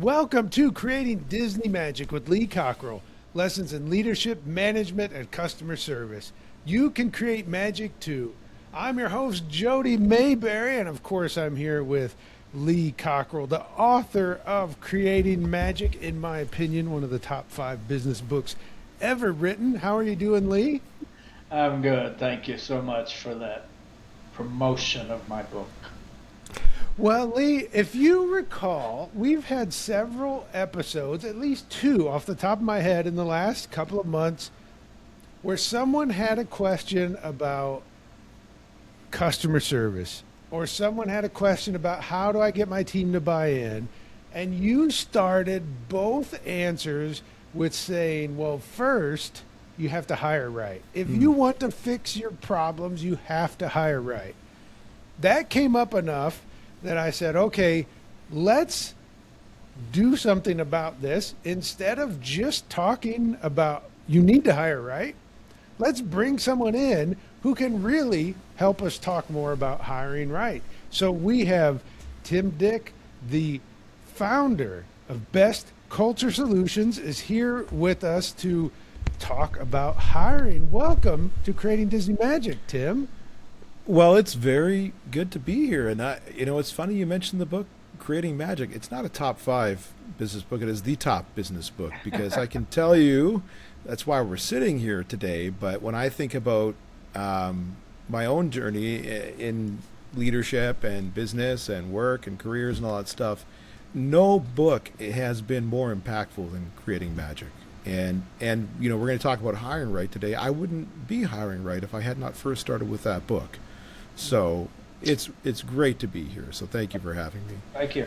Welcome to Creating Disney Magic with Lee Cockerell. Lessons in leadership, management, and customer service. You can create magic too. I'm your host, Jody Mayberry, and of course, I'm here with Lee Cockerell, the author of Creating Magic, in my opinion, one of the top 5 business books ever written. How are you doing, Lee? I'm good. Thank you so much for that promotion of my book. Well, Lee, if you recall, we've had several episodes, at least 2 off the top of my head in the last couple of months, where someone had a question about customer service, or someone had a question about how do I get my team to buy in, and you started both answers with saying, well, first, you have to hire right. If you want to fix your problems, you have to hire right. That came up enough that I said, okay, let's do something about this. Instead of just talking about you need to hire right, let's bring someone in who can really help us talk more about hiring right. So we have Tim Dyck, the founder of Best Culture Solutions, is here with us to talk about hiring. Welcome to Creating Disney Magic, Tim. Well, it's very good to be here. And it's funny you mentioned the book Creating Magic. It's not a top 5 business book. It is the top business book because I can tell you that's why we're sitting here today. But when I think about my own journey in leadership and business and work and careers and all that stuff, no book has been more impactful than Creating Magic. And we're going to talk about hiring right today. I wouldn't be hiring right if I had not first started with that book. So it's great to be here. So thank you for having me. Thank you.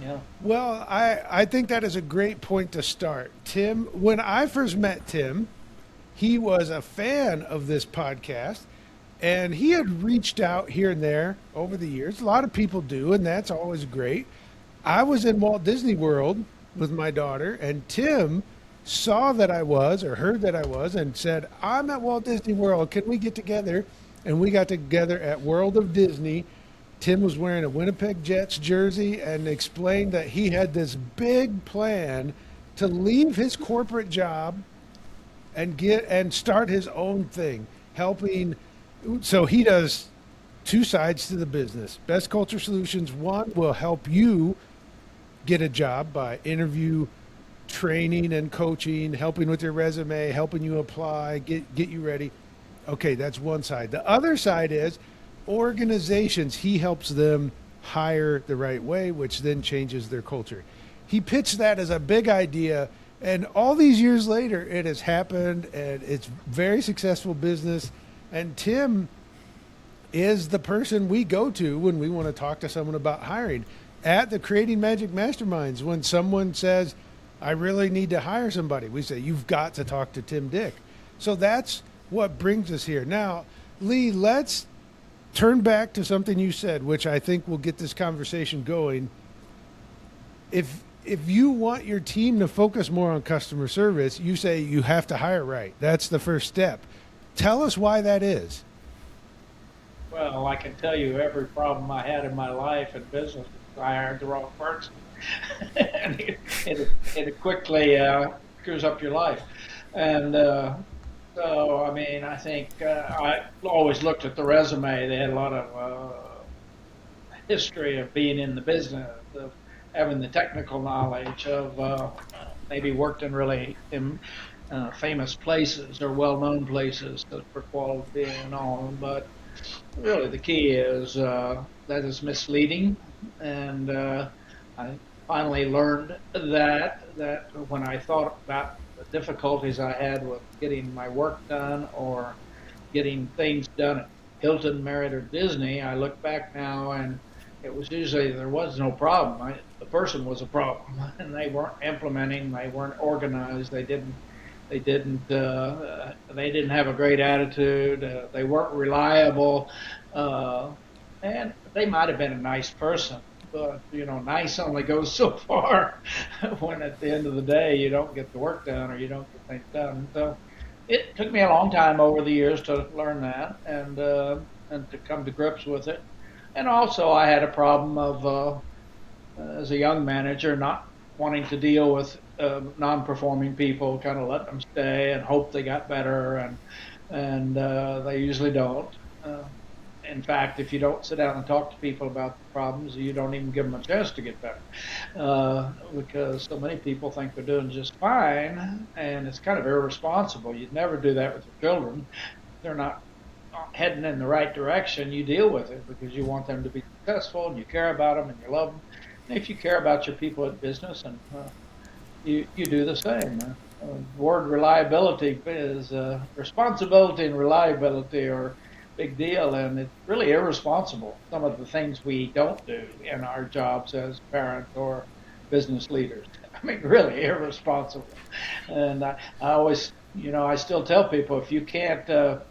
Yeah. Well, I think that is a great point to start. Tim, when I first met Tim, he was a fan of this podcast, and he had reached out here and there over the years. A lot of people do, and that's always great. I was in Walt Disney World with my daughter, and Tim saw that I was, or heard that I was, and said, I'm at Walt Disney World. Can we get together? And we got together at World of Disney. Tim was wearing a Winnipeg Jets jersey and explained that he had this big plan to leave his corporate job and start his own thing, helping. So he does 2 sides to the business. Best Culture Solutions, one will help you get a job by interview training and coaching, helping with your resume, helping you apply, get you ready. Okay, that's one side. The other side is organizations. He helps them hire the right way, which then changes their culture. He pitched that as a big idea, and all these years later, it has happened, and it's very successful business. And Tim is the person we go to when we want to talk to someone about hiring. At the Creating Magic Masterminds, when someone says, I really need to hire somebody, we say, you've got to talk to Tim Dyck. So that's what brings us here. Now, Lee, let's turn back to something you said, which I think will get this conversation going. If you want your team to focus more on customer service, you say you have to hire right. That's the first step. Tell us why that is. Well, I can tell you every problem I had in my life and business, I hired the wrong person. And it quickly screws up your life. And so, I mean, I think I always looked at the resume. They had a lot of history of being in the business, of having the technical knowledge, of maybe worked in really famous places or well-known places for quality and all. But really the key is that is misleading. And I finally learned that when I thought about the difficulties I had with getting my work done or getting things done at Hilton, Marriott, or Disney, I look back now and it was usually there was no problem. The person was a problem, and they weren't implementing. They weren't organized. They didn't have a great attitude. They weren't reliable, and they might have been a nice person. But, nice only goes so far when at the end of the day you don't get the work done or you don't get things done. So it took me a long time over the years to learn that and to come to grips with it. And also I had a problem of as a young manager, not wanting to deal with non-performing people, kind of let them stay and hope they got better, and they usually don't. Uh, in fact, if you don't sit down and talk to people about the problems, you don't even give them a chance to get better, because so many people think they're doing just fine, and it's kind of irresponsible. You'd never do that with your children. They're not heading in the right direction. You deal with it because you want them to be successful, and you care about them, and you love them. And if you care about your people at business, and you do the same. Word reliability is responsibility and reliability are big deal, and it's really irresponsible. Some of the things we don't do in our jobs as parents or business leaders. I mean, really irresponsible. And I always, I still tell people if you can't have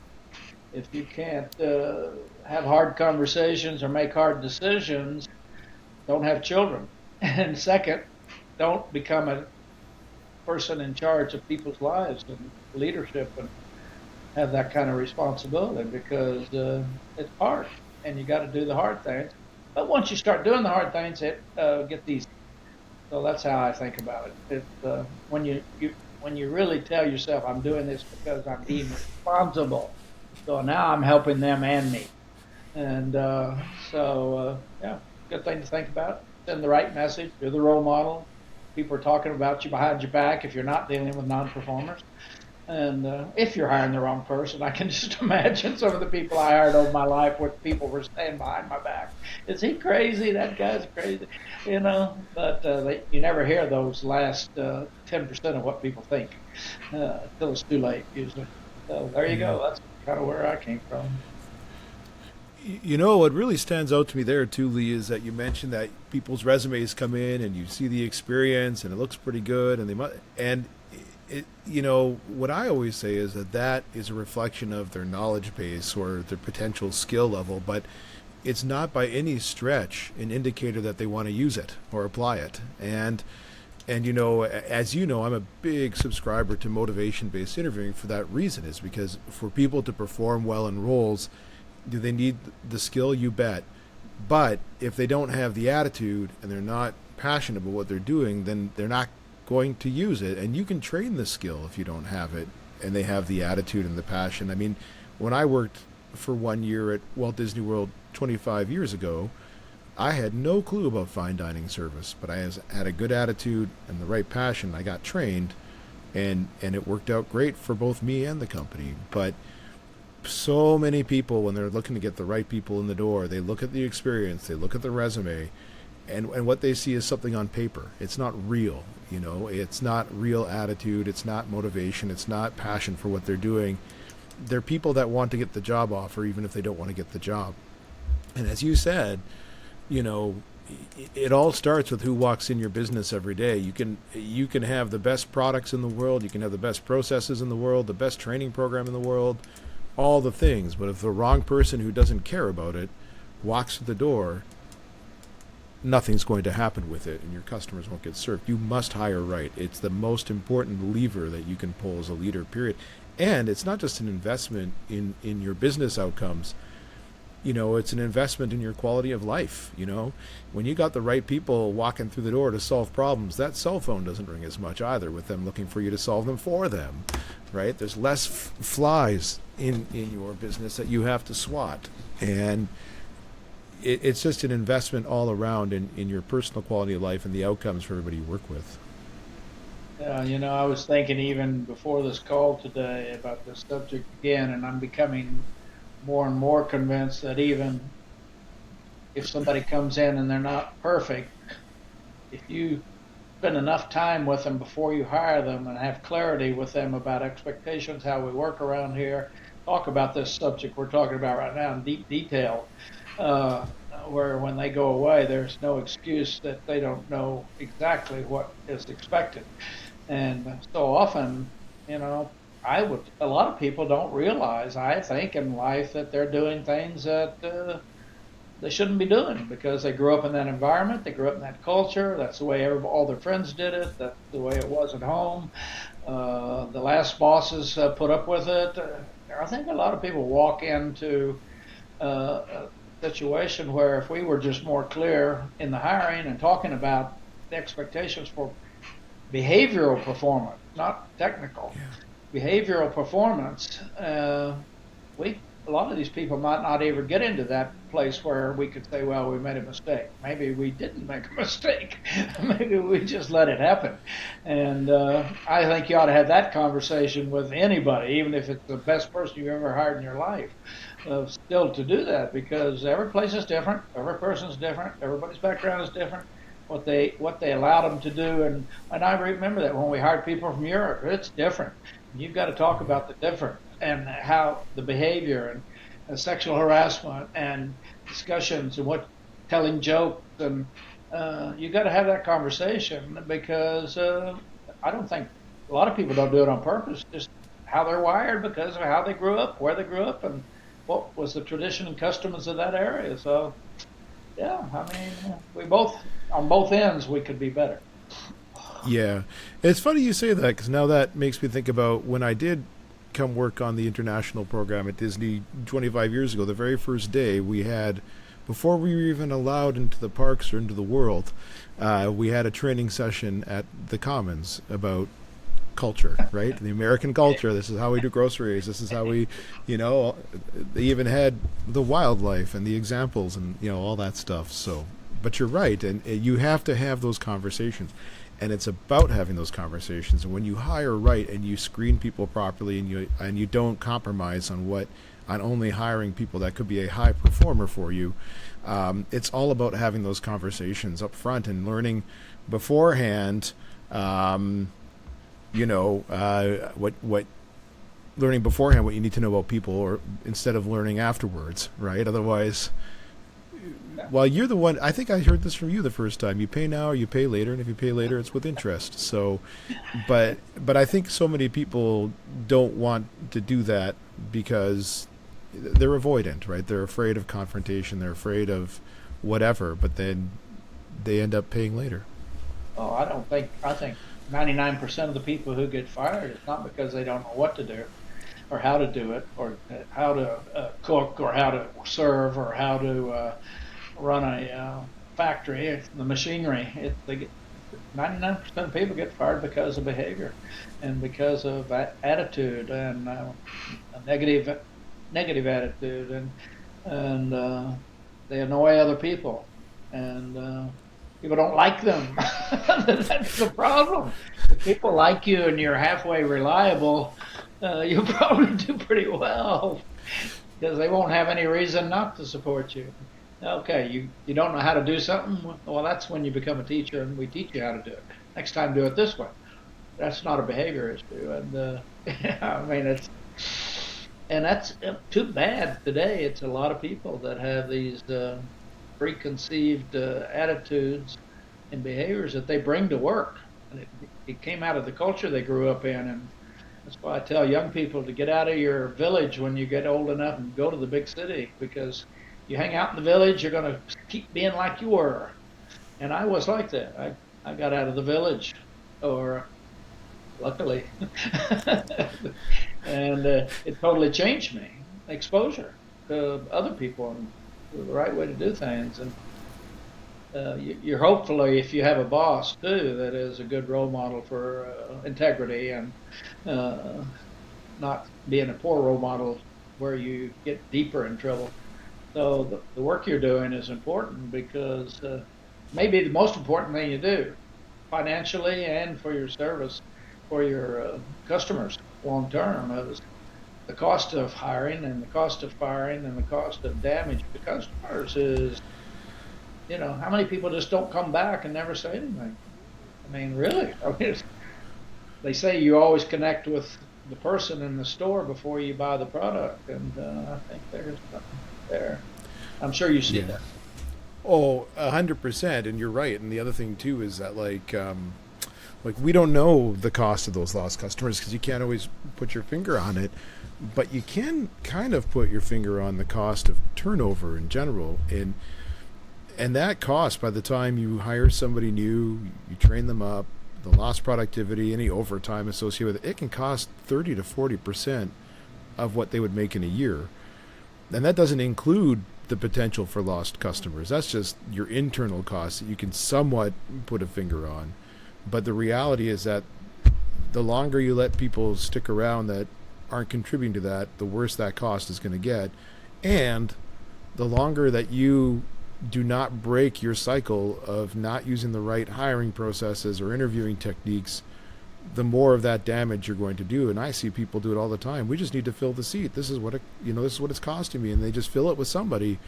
hard conversations or make hard decisions, don't have children. And second, don't become a person in charge of people's lives and leadership and have that kind of responsibility, because it's hard and you got to do the hard things. But once you start doing the hard things, it gets easy. So that's how I think about it. It's when you really tell yourself, I'm doing this because I'm being responsible. So now I'm helping them and me. And yeah, good thing to think about. Send the right message. You're the role model. People are talking about you behind your back if you're not dealing with non-performers. And if you're hiring the wrong person, I can just imagine some of the people I hired over my life, what people were saying behind my back. Is he crazy? That guy's crazy, But you never hear those last 10% of what people think until it's too late, usually. So there you go. That's kind of where I came from. What really stands out to me there too, Lee, is that you mentioned that people's resumes come in and you see the experience and it looks pretty good, and what I always say is that is a reflection of their knowledge base or their potential skill level, but it's not by any stretch an indicator that they want to use it or apply it. And as you know, I'm a big subscriber to motivation-based interviewing for that reason, is because for people to perform well in roles, do they need the skill? You bet. But if they don't have the attitude and they're not passionate about what they're doing, then they're not going to use it. And you can train the skill if you don't have it and they have the attitude and the passion. I mean, when I worked for 1 year at Walt Disney World 25 years ago, I had no clue about fine dining service, but I had a good attitude and the right passion. I got trained, and it worked out great for both me and the company. But so many people, when they're looking to get the right people in the door, they look at the experience, they look at the resume, and what they see is something on paper. It's not real. It's not real attitude. It's not motivation. It's not passion for what they're doing. They're people that want to get the job offer, even if they don't want to get the job. And as you said, it all starts with who walks in your business every day. You can have the best products in the world. You can have the best processes in the world, the best training program in the world, all the things. But if the wrong person who doesn't care about it walks through the door, nothing's going to happen with it, and your customers won't get served. You must hire right. It's the most important lever that you can pull as a leader, period. And it's not just an investment in your business outcomes. It's an investment in your quality of life. When you got the right people walking through the door to solve problems, that cell phone doesn't ring as much either, with them looking for you to solve them for them, right? There's less flies in your business that you have to swat. And it's just an investment all around in your personal quality of life and the outcomes for everybody you work with. Yeah, I was thinking even before this call today about this subject again, and I'm becoming more and more convinced that even if somebody comes in and they're not perfect, if you spend enough time with them before you hire them and have clarity with them about expectations, how we work around here, talk about this subject we're talking about right now in deep detail, where when they go away, there's no excuse that they don't know exactly what is expected. And so often, a lot of people don't realize, I think, in life that they're doing things that they shouldn't be doing because they grew up in that environment, they grew up in that culture, that's the way all their friends did it, that's the way it was at home. The last bosses put up with it. I think a lot of people walk into situation where if we were just more clear in the hiring and talking about the expectations for behavioral performance, not technical, behavioral performance, a lot of these people might not ever get into that place where we could say, well, we made a mistake. Maybe we didn't make a mistake. Maybe we just let it happen. And I think you ought to have that conversation with anybody, even if it's the best person you've ever hired in your life, still to do that, because every place is different, every person's different, everybody's background is different, what they allowed them to do. And I remember that when we hired people from Europe, it's different. You've got to talk about the different and how the behavior and sexual harassment and discussions and what telling jokes, and you got to have that conversation, because I don't think a lot of people don't do it on purpose, just how they're wired because of how they grew up, where they grew up, and what was the tradition and customs of that area. So yeah, I mean, we both, on both ends, we could be better. Yeah. It's funny you say that, because now that makes me think about when I did come work on the international program at Disney 25 years ago. The very first day we had, before we were even allowed into the parks or into the world, we had a training session at the Commons about culture, right? The American culture. This is how we do groceries. This is how we, they even had the wildlife and the examples and, all that stuff. So, but you're right. And you have to have those conversations. And it's about having those conversations. And when you hire right and you screen people properly, and you don't compromise on only hiring people that could be a high performer for you, it's all about having those conversations up front and learning beforehand. Learning beforehand what you need to know about people, or instead of learning afterwards, right? Otherwise. Well, you're the one. I think I heard this from you the first time. You pay now or you pay later, and if you pay later, it's with interest. So, but I think so many people don't want to do that because they're avoidant, right? They're afraid of confrontation. They're afraid of whatever, but then they end up paying later. Oh, I think 99% of the people who get fired, it's not because they don't know what to do or how to do it, or how to cook, or how to serve, or how to run a factory. It's the machinery. 99% of people get fired because of behavior and because of attitude, and a negative attitude, and they annoy other people, and people don't like them. That's the problem. If people like you and you're halfway reliable, you'll probably do pretty well, because they won't have any reason not to support you. Okay, you don't know how to do something? Well, that's when you become a teacher, and we teach you how to do it. Next time, do it this way. That's not a behavior issue. And I mean, that's too bad today. It's a lot of people that have these preconceived attitudes and behaviors that they bring to work. And it came out of the culture they grew up in, and that's why I tell young people to get out of your village when you get old enough and go to the big city, because you hang out in the village, you're going to keep being like you were. And I was like that. I got out of the village, or luckily, and it totally changed me. Exposure to other people and the right way to do things. And you're hopefully, if you have a boss too that is a good role model for integrity, and not being a poor role model where you get deeper in trouble. So the work you're doing is important, because maybe the most important thing you do, financially and for your service, for your customers long term, is the cost of hiring and the cost of firing and the cost of damage to customers is, how many people just don't come back and never say anything? I mean, really? They say you always connect with the person in the store before you buy the product, and I think there's something there. I'm sure you see that. Oh, 100%, and you're right. And the other thing too is that like we don't know the cost of those lost customers, because you can't always put your finger on it, but you can kind of put your finger on the cost of turnover in general, and that cost, by the time you hire somebody new, you train them up, the lost productivity, any overtime associated with it, it can cost 30 to 40% of what they would make in a year. And that doesn't include the potential for lost customers. That's just your internal costs that you can somewhat put a finger on. But the reality is that the longer you let people stick around that aren't contributing to that, the worse that cost is going to get. And the longer that you do not break your cycle of not using the right hiring processes or interviewing techniques, the more of that damage you're going to do. And I see people do it all the time. We just need to fill the seat. This is what this is what it's costing me, and they just fill it with somebody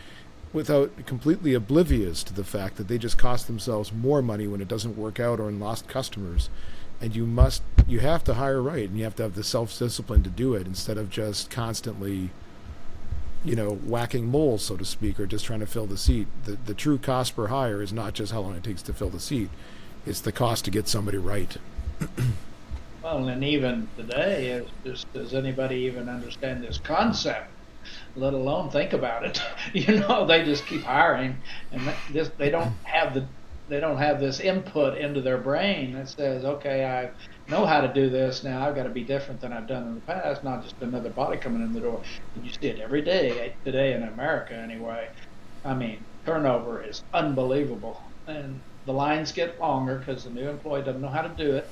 without completely oblivious to the fact that they just cost themselves more money when it doesn't work out or in lost customers. And you have to hire right, and you have to have the self-discipline to do it instead of just constantly whacking moles, so to speak, or just trying to fill the seat. The true cost per hire is not just how long it takes to fill the seat. It's the cost to get somebody right. Well, and even today, does anybody even understand this concept, let alone think about it? They just keep hiring, and they don't have this input into their brain that says, okay, I know how to do this now. I've got to be different than I've done in the past, not just another body coming in the door. And you see it every day today in America anyway. I mean, turnover is unbelievable, and the lines get longer because the new employee doesn't know how to do it.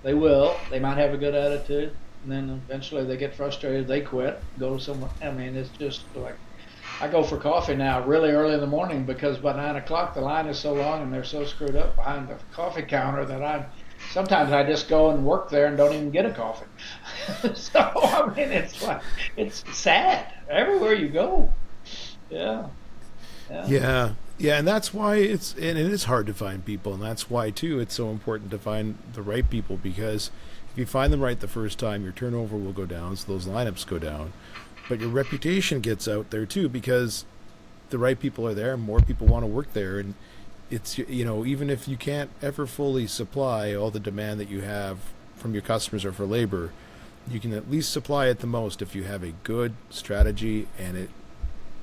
They might have a good attitude, and then eventually they get frustrated, they quit, go somewhere. I mean, it's just like, I go for coffee now really early in the morning because by 9 o'clock the line is so long and they're so screwed up behind the coffee counter that sometimes I just go and work there and don't even get a coffee. So I mean, it's sad everywhere you go. Yeah. And that's why it is hard to find people, and that's why too it's so important to find the right people, because if you find them right the first time, your turnover will go down, so those lineups go down, but your reputation gets out there too, because the right people are there and more people want to work there. And it's, even if you can't ever fully supply all the demand that you have from your customers or for labor, you can at least supply it the most if you have a good strategy, and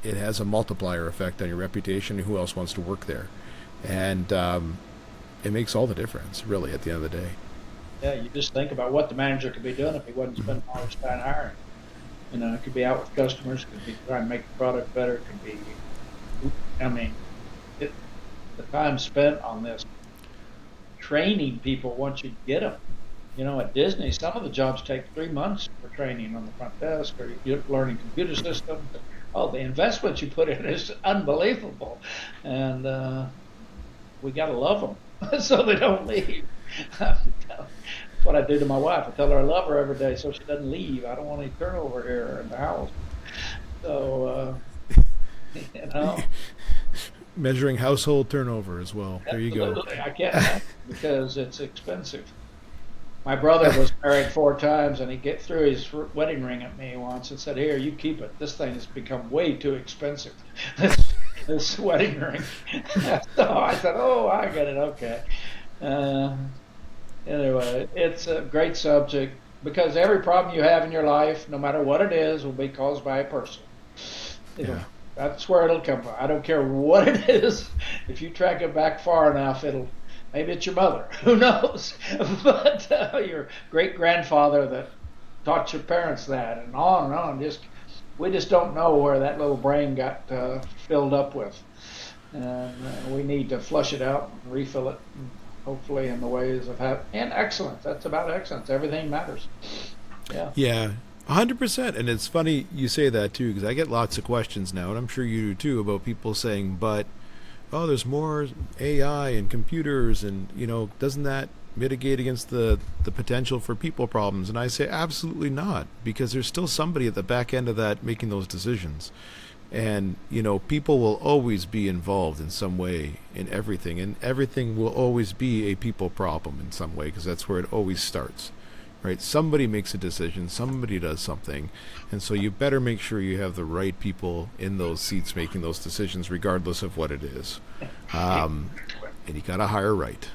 it has a multiplier effect on your reputation and who else wants to work there. And it makes all the difference, really, at the end of the day. Yeah, you just think about what the manager could be doing if he wasn't spending all his time hiring. It could be out with customers, it could be trying to make the product better, it could be, the time spent on this training people once you get them. At Disney, some of the jobs take 3 months for training on the front desk, or you're learning computer systems. Oh, the investment you put in is unbelievable, and we got to love them so they don't leave. That's what I do to my wife. I tell her I love her every day so she doesn't leave. I don't want any turnover here in the house. So, Measuring household turnover as well. There you go. I can't, because it's expensive. My brother was married 4 times, and he threw his wedding ring at me once and said, "Here, you keep it. This thing has become way too expensive, this wedding ring." So I said, "Oh, I get it. Okay." Anyway, it's a great subject, because every problem you have in your life, no matter what it is, will be caused by a person. That's where it'll come from. I don't care what it is. If you track it back far enough, maybe it's your mother. Who knows? But your great-grandfather that taught your parents that, and on and on. We just don't know where that little brain got filled up with. And we need to flush it out and refill it, hopefully in the ways of and excellence. That's about excellence. Everything matters. Yeah, 100%. And it's funny you say that too, because I get lots of questions now, and I'm sure you do too, about people saying, but there's more AI and computers, and doesn't that mitigate against the potential for people problems? And I say absolutely not, because there's still somebody at the back end of that making those decisions. And people will always be involved in some way in everything, and everything will always be a people problem in some way, because that's where it always starts, right? Somebody makes a decision, somebody does something, and so you better make sure you have the right people in those seats making those decisions, regardless of what it is. And you got to hire right.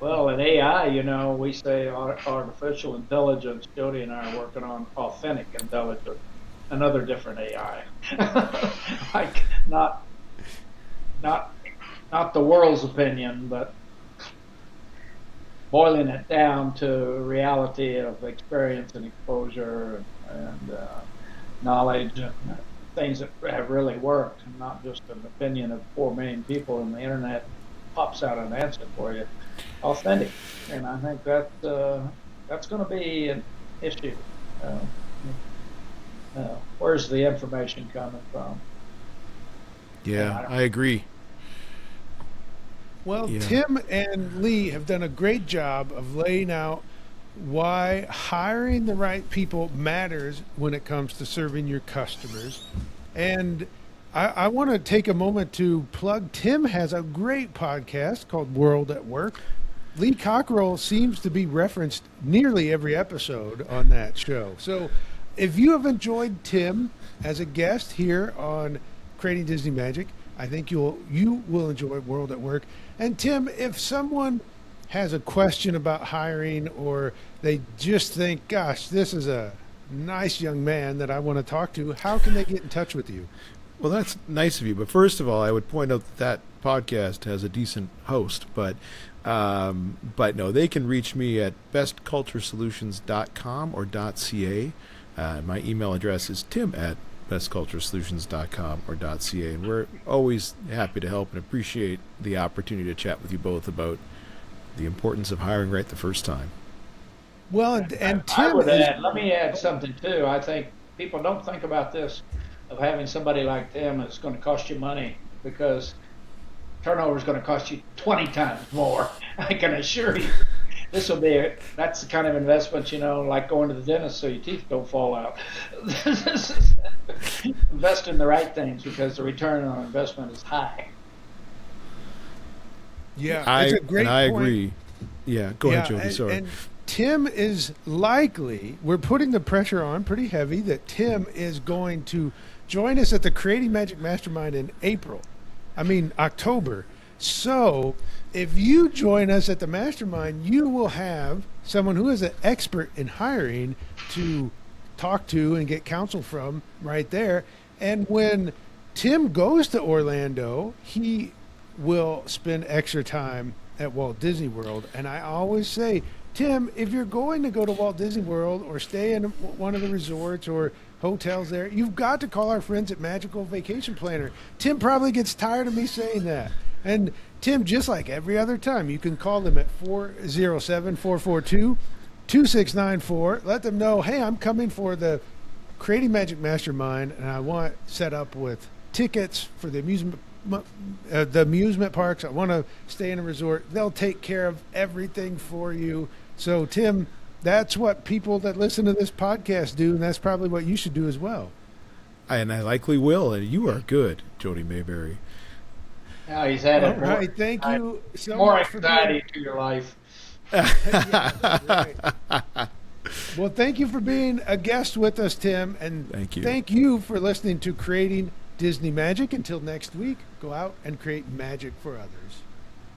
Well, in AI, we say artificial intelligence. Jody and I are working on authentic intelligence, another different AI. Like not the world's opinion, but boiling it down to reality of experience and exposure and knowledge. things that have really worked, and not just an opinion of 4 million people, and the internet pops out an answer for you. Authentic, and I think that's going to be an issue. Uh, where's the information coming from? Yeah, I agree. Well, Yeah. Tim and Lee have done a great job of laying out why hiring the right people matters when it comes to serving your customers. And I want to take a moment to plug Tim has a great podcast called World at Work. Lee Cockerell seems to be referenced nearly every episode on that show. So if you have enjoyed Tim as a guest here on Creating Disney Magic, I think you will enjoy World at Work. And Tim, if someone has a question about hiring, or they just think, gosh, this is a nice young man that I want to talk to, how can they get in touch with you? Well, that's nice of you. But first of all, I would point out that podcast has a decent host. But no, they can reach me at bestculturesolutions.com or .ca. My email address is tim@bestculturesolutions.com or .ca. And we're always happy to help and appreciate the opportunity to chat with you both about the importance of hiring right the first time. Well, and I Tim would is, add, let me add something too. I think people don't think about this, of having somebody like Tim. It's going to cost you money, because turnover is going to cost you 20 times more. I can assure you. That's the kind of investment, like going to the dentist so your teeth don't fall out. Invest in the right things, because the return on investment is high. yeah, it's a great I point. agree. Yeah, go ahead, Jody. and, Sorry. and Tim is likely, we're putting the pressure on pretty heavy, that Tim is going to join us at the Creating Magic Mastermind in October. So if you join us at the Mastermind, you will have someone who is an expert in hiring to talk to and get counsel from right there. And when Tim goes to Orlando, he will spend extra time at Walt Disney World. And I always say, Tim, if you're going to go to Walt Disney World or stay in one of the resorts or hotels there, you've got to call our friends at Magical Vacation Planner. Tim probably gets tired of me saying that. And Tim, just like every other time, you can call them at 407-442-2694. Let them know, hey, I'm coming for the Creating Magic Mastermind, and I want set up with tickets for the amusement parks. I want to stay in a resort. They'll take care of everything for you. So, Tim, that's what people that listen to this podcast do, and that's probably what you should do as well. And I likely will. And you are good, Jody Mayberry. Now he's had All right, thank you so more much for anxiety to your life. Yeah, that's right. Well, thank you for being a guest with us, Tim, and Thank you. Thank you for listening to Creating Disney Magic. Until next week, go out and create magic for others.